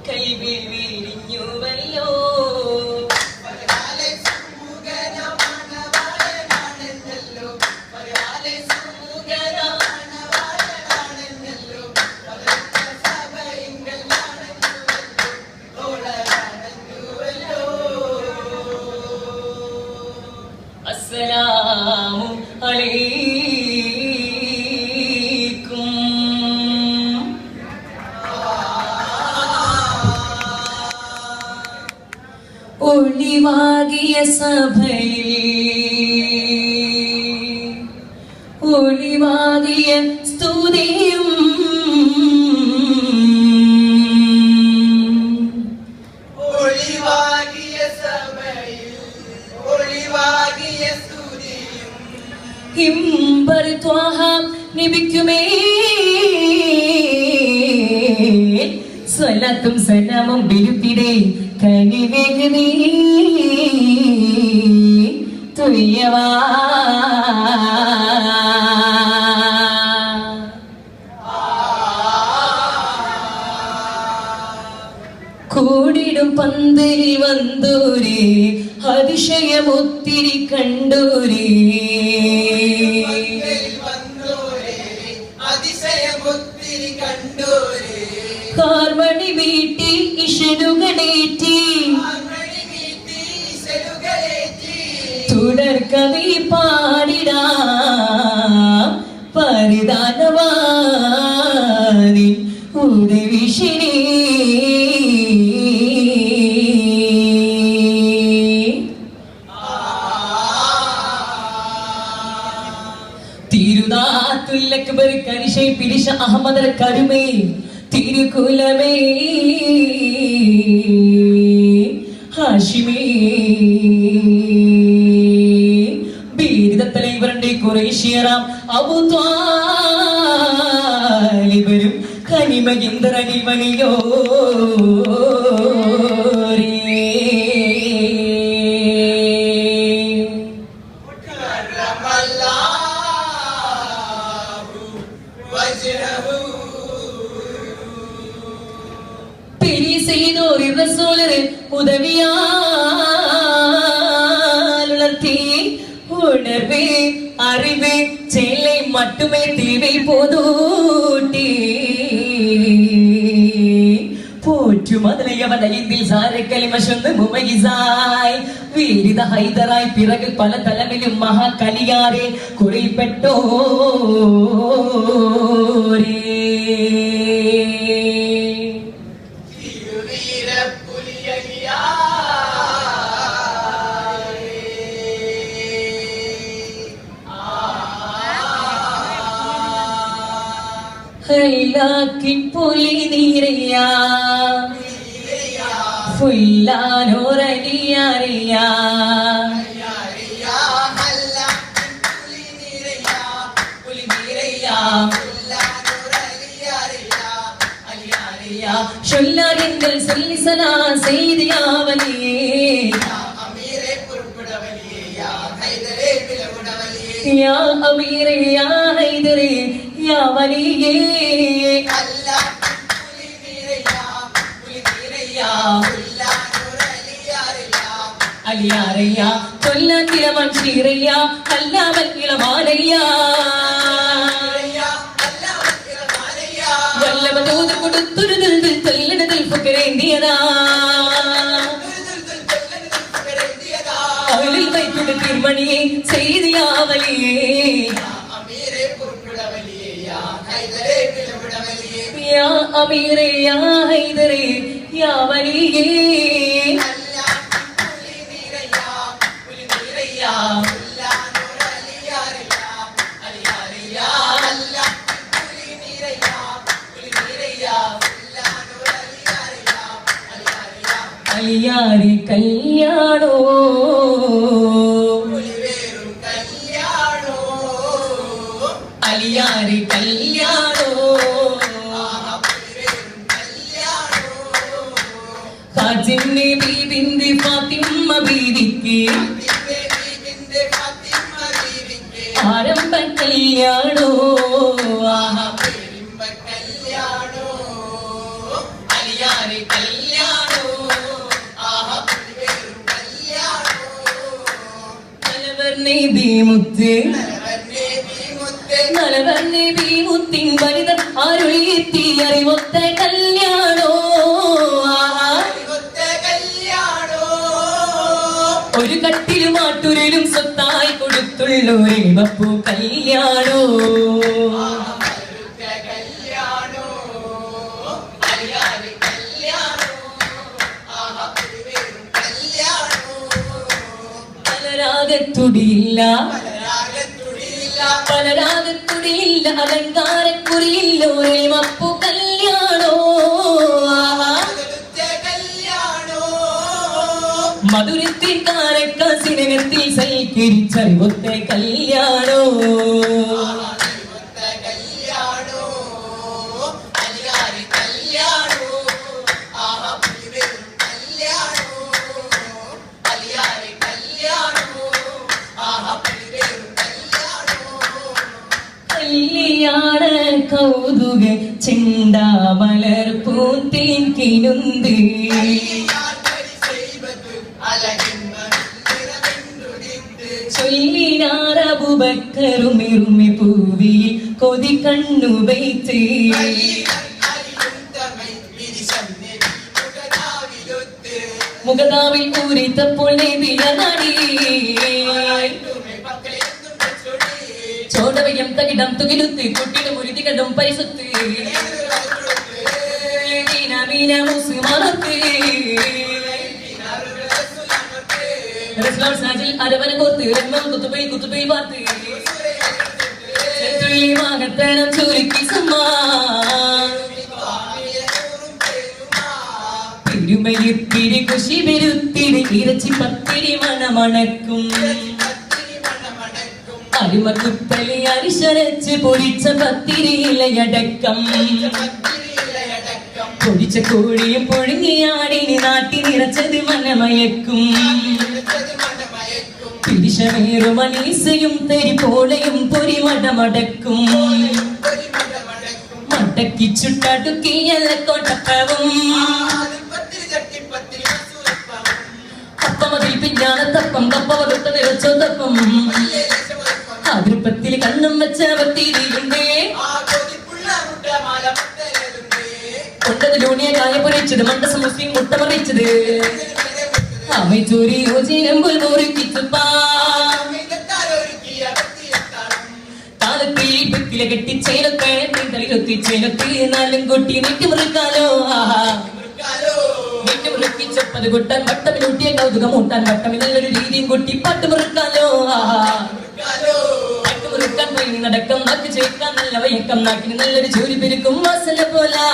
കൈവിൽ വീരിഞ്ഞുവല്ലോ. അസ്സലാമു അലൈക്കും. ഒളിവാകിയ സഭയിൽ ഒളിവാകിയ സ്തുതിയും നബിക്കുമേ സ്വലാത്തും സലാമും ബിരുത്തിടെ കനിവേഗനീ തുയ്യവാ. കൂടിടും പന്തലിൽ വന്തൂരേ അതിശയമൊത്തിരി കണ്ടൂരേ. കാർമണി വീട്ടി ഇഷലുകളേറ്റി തുടർക്കവി പാടിടാം പരിധാനവാനി ഉദവിഷിണി. തിരുനാത്തുല്ലക്ബർ കരിശൈ പിരിശ അഹമ്മദ് കരുമേ തിരുകുലമേ ഹാഷിമേ ബീരിത തലൈവരന്റെ ഖുറൈശിയറാം അബൂ ത്വാലിബരും കനിമയിന്തരണിവണിയോ. உதவியாலுணர்த்தி உணர்வே அறிவே செயலை மட்டுமே தேவை போதூட்டி போற்று மதுரையவன் ஐந்தில் சாரை களிமஷொந்து முமகிசாய் வீரித ஹைதராய் பிறகு பல தலைமையிலும் மகா கலியாரே குறிப்பெட்டோரே. പുലി നീരയ്യാ ഫുല്ലാനോരടിയാറിയാ ചൊല്ലാരിങ്ങൾ സല്ലിസലാ ചെയ്തിയാവലിയേ യാ അമീരേ യാ ഹൈദരേ യാ വലിയേ. അലിയാറയ്യ കൊല്ലാത്തിരമൺ ചീറയ്യ അല്ലാവൻ ഇളമാലയ്യ വല്ലഭ തൂത് കൊടുത്തൊരുതിൽ തൊല്ലടതിൽ പുകരേന്തിയതാ അവളിൽ വൈക്കുട തീർമണിയെ ചെയ്തിയാവലിയേ യാ അമീരേ യാ ഹൈദരേ യാ വലിയേ. അലിയാരി കല്യാണോ അലിയാരി കല്യാണോ ഫാത്തിമ ബീബിന്റെ ഫാത്തിമ ബീവിക്ക് ആരംഭ കല്യാണോ. കല്യാണി കല്യാണോ ആഹാ പുലിവേറും കല്യാണോ നലവർണ്ണി ബീമുത്ത് നലവർണ്ണി ബീമുത്തിൻ വനിത അരുളിയെത്തി അറിവൊത്ത കല്യാണോ ഒരു കട്ടിലും മാട്ടൂരിലും സ്വത്തായി കൊടുത്തുള്ളൊരേ വപ്പു കല്യാണോ പലരാഗത്തുടിയില്ല പലരാഗത്തുടിയില്ല അലങ്കാരക്കുറിയില്ല ഒരേ വപ്പു കല്യാണോ മധുരത്തിൽ കാരക്ക സിനകത്തിൽ സൽക്കരിച്ചറിവൊത്ത കല്യാണോ കല്യാണ കൗതുക ചിണ്ടാമലർ പൂന്തേൻ കിനുന്ത് ചൊല്ലിനാറബുബക്കറുമിറുമി പൂവിയിൽ കൊതി കണ്ണു വയ്ത്ത് മുഖതാവിൽ പൂരിത്തപ്പോൾ നബിയനടി ചോടവയം തകിടം തുകിലുത്ത് കുട്ടിയുടെ മുരുതി കണ്ടും പരിസുത്ത് മീന മുസ്ലിമാനത്ത് അരവന കോത്ത് രംഗം കുത്തുപോയി കുത്തുപോയി പാത്ത് വാങ്ങത്തണം ചുരുക്കി സമ്മാ തിരുമലിത്തിരി കുശി വരുത്തിരി ഇറച്ചി പത്തിരി മണമണക്കും അരിമക്കുത്തലി അരിശരച്ച് പൊടിച്ച പത്തിരി ഇലയടക്കം പൊടിച്ച കോഴിയും പുഴുങ്ങിയാടിനി നാട്ടി നിറച്ചത് മനമയക്കും പിരിശമേറും അനീസയും തെരിപ്പോളയും പൊരിമടമടക്കും മടക്കി ചുട്ടടുക്കിയല്ല കോട്ടപ്പവും അപ്പമതിൽ പിഞ്ഞാണത്തപ്പം കപ്പവറുത്ത നിറച്ചോതപ്പം അതിർപ്പത്തിൽ കണ്ണും വെച്ച പത്തിരിയുണ്ടേ കൊണ്ടതിലൂണിയ കായ പൊരിച്ചത് മണ്ടസ മുസ്ലിം മുട്ട മറിച്ചത് അമ്മ ചൂരി യോജനമ്പോൾ മുറിക്കിച്ചുപ്പാ താലത്തിൽ പെത്തിലെ കെട്ടി ചേലത്തെ തളിലൊത്തി ചേലത്ത് നാലും കൊട്ടി നെറ്റി മുറിക്കാലോ നെറ്റി മുറിക്കിച്ചപ്പത് കൊട്ടാൻ വട്ടമിലൂട്ടിയ കൗതുകം മൂട്ടാൻ വട്ടമിൽ നല്ലൊരു രീതിയും കൊട്ടി പട്ട് മുറിക്കാലോ പട്ട് മുറുക്കാൻ പോയി നടക്കം നാക്ക് ചേക്കാൻ നല്ല വയക്കം നാക്കിന് നല്ലൊരു ജോലി പെരുക്കും വാസന പോലാ